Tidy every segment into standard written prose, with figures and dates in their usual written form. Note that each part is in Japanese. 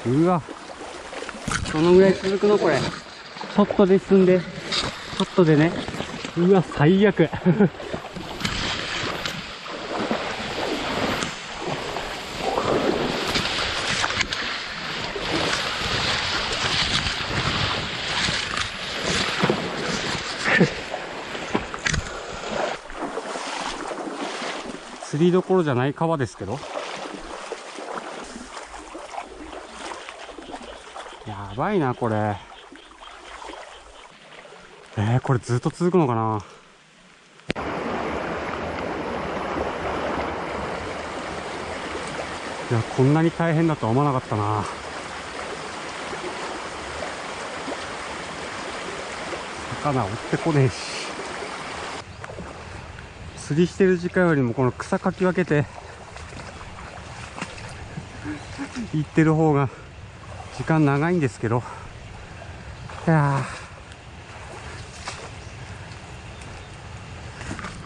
うわ、どのぐらい続くのこれ。ちょっとで進んで、ちょっとでね。うわ、最悪。釣りどころじゃない川ですけど。やばいな、これ。これずっと続くのかな。いや、こんなに大変だとは思わなかったな。魚追ってこねえし。釣りしてる時間よりもこの草かき分けて行ってる方が時間長いんですけど。いや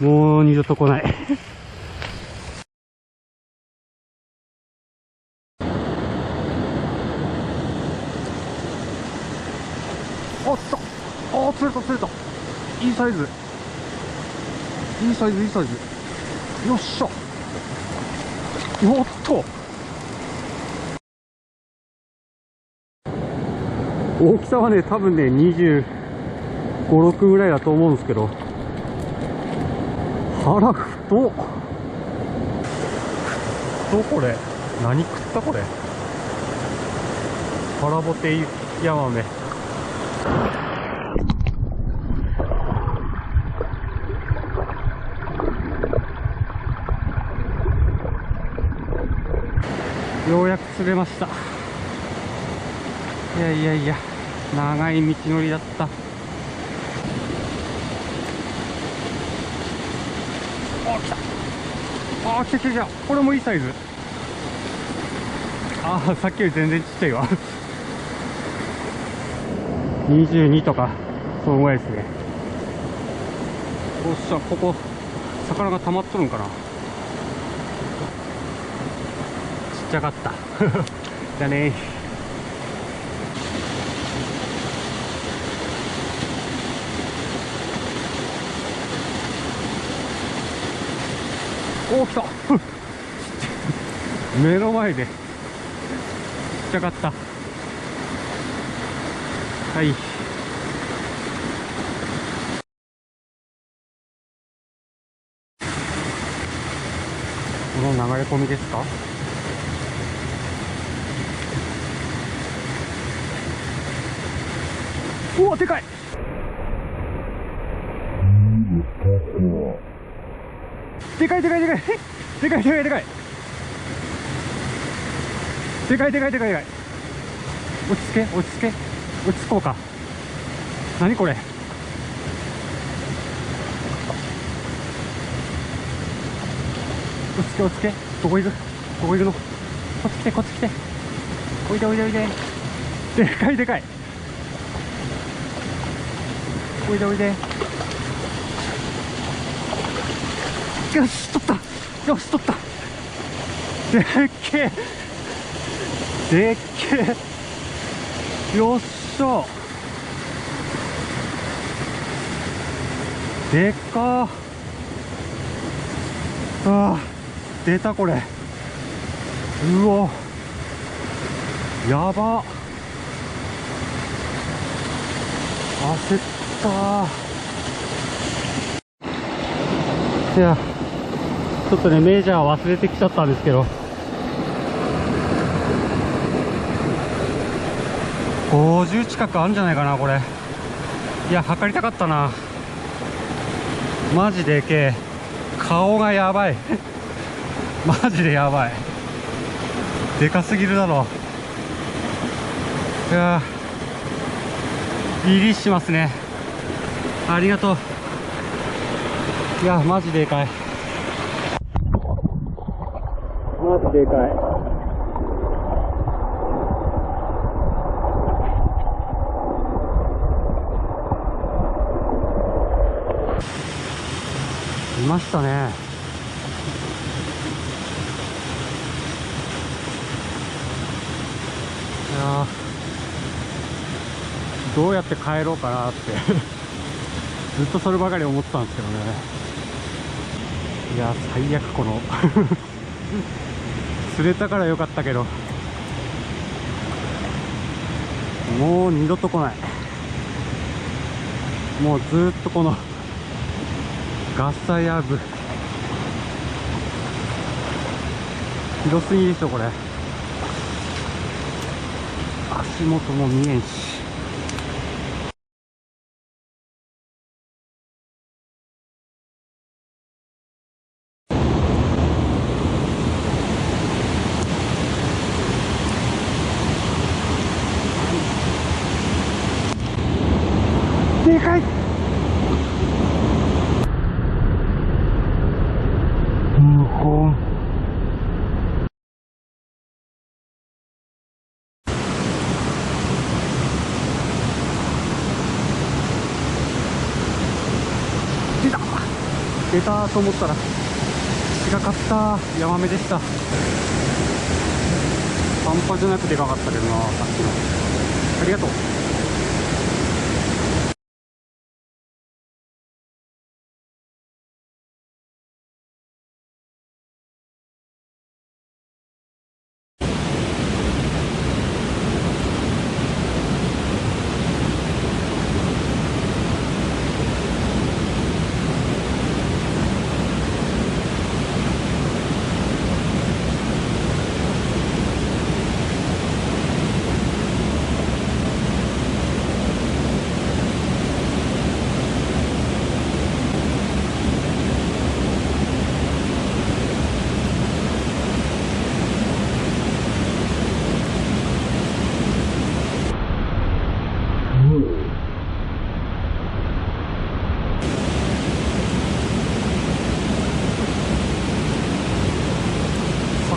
ー、もう二度と来ない。おっと、おー、釣れた釣れた。いいサイズ、いいサイズ、いいサイズ。よっしゃ。おっと、大きさはね、多分ね、25、6ぐらいだと思うんですけど、腹太っ。これ何食ったこれ。腹ぼてヤマメ。ようやく釣れました。いやいやいや、長い道のりだった。あ、来た。あ、来た来た来た。これもいいサイズ。ああ、さっきより全然ちっちゃいわ。22とか、そのぐらいですね。おっしゃ、ここ、魚が溜まっとるんかな。ちっちゃかった。じゃねー。おお、来た。目の前でちっちゃかった。はい、この流れ込みですか。おお、でかい。でかいでかいでかいでかいでかいでかいでかいでかいでかいでかい。落ち着け落ち着け、落ち着こうか。何これ。落ち着け落ち着け。どこ行く、どこ行くの。こっち来てこっち来て。おいでおいでおいで。でかいでかい。おいでおいで。よし、取った。よし、取った。でっけえ。でっけえ。よっしゃ。でっかー。あー、出たこれ。うお、やば。焦ったー。いや、ちょっとね、メジャー忘れてきちゃったんですけど、50近くあるんじゃないかな、これ。いや、測りたかったな。マジでけえ。顔がやばい。マジでやばい。でかすぎるだろ。いやー、リリースしますね。ありがとう。いや、マジでかい。マジでかい。いましたね。いやどうやって帰ろうかなってずっとそればかり思ってたんですけどね。いや最悪、この釣れたからよかったけど、もう二度と来ない。もうずっとこのガサヤブ広すぎですよこれ。足元も見えんし。でかい。無本。出た出たと思ったら違かった。ヤマメでした。半端じゃなくでかかったけどな、さっきの。ありがとう。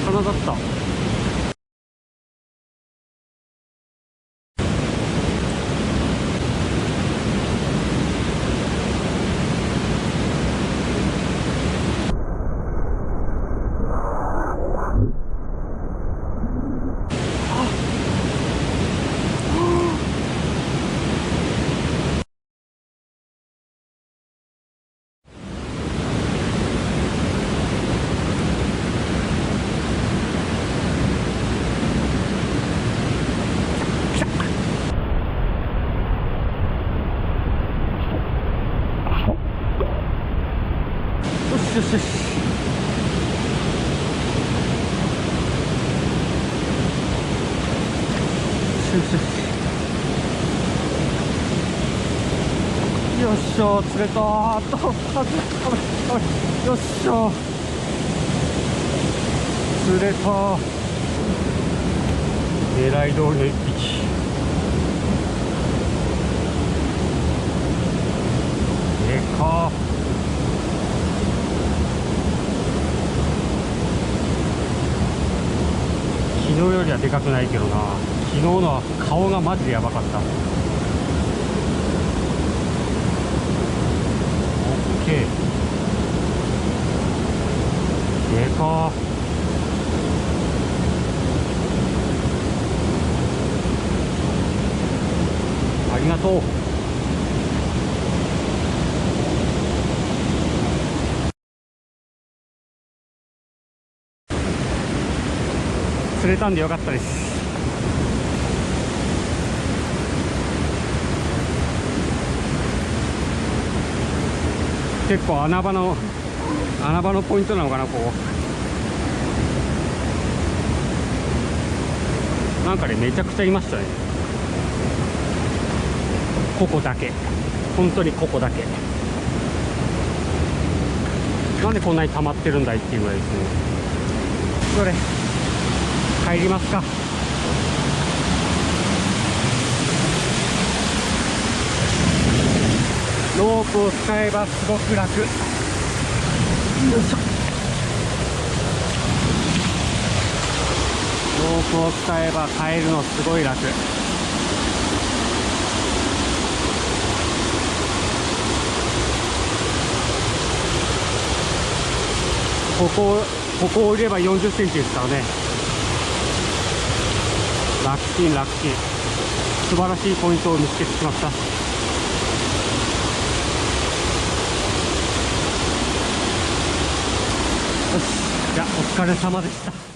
魚だった。よしよしよし。よっしょ、釣れたー。よっしょ、釣れたー。狙い通りの一匹。でかー。昨日よりはでかくないけどな。昨日のは顔がマジでやばかった。オッケー。でかー。ありがとう。釣れたんでよかったです。結構穴場のポイントなのかな、ここ。なんかね、めちゃくちゃいましたね。ここだけ、本当にここだけ。なんでこんなに溜まってるんだいっていうぐらいですね。それ帰りますか。ロープを使えばすごく楽。よいしょ。ロープを使えば帰るのすごい楽。ここを入れば40センチですからね。楽ちん楽ちん。素晴らしいポイントを見つけてしまった。よし、じゃあお疲れ様でした。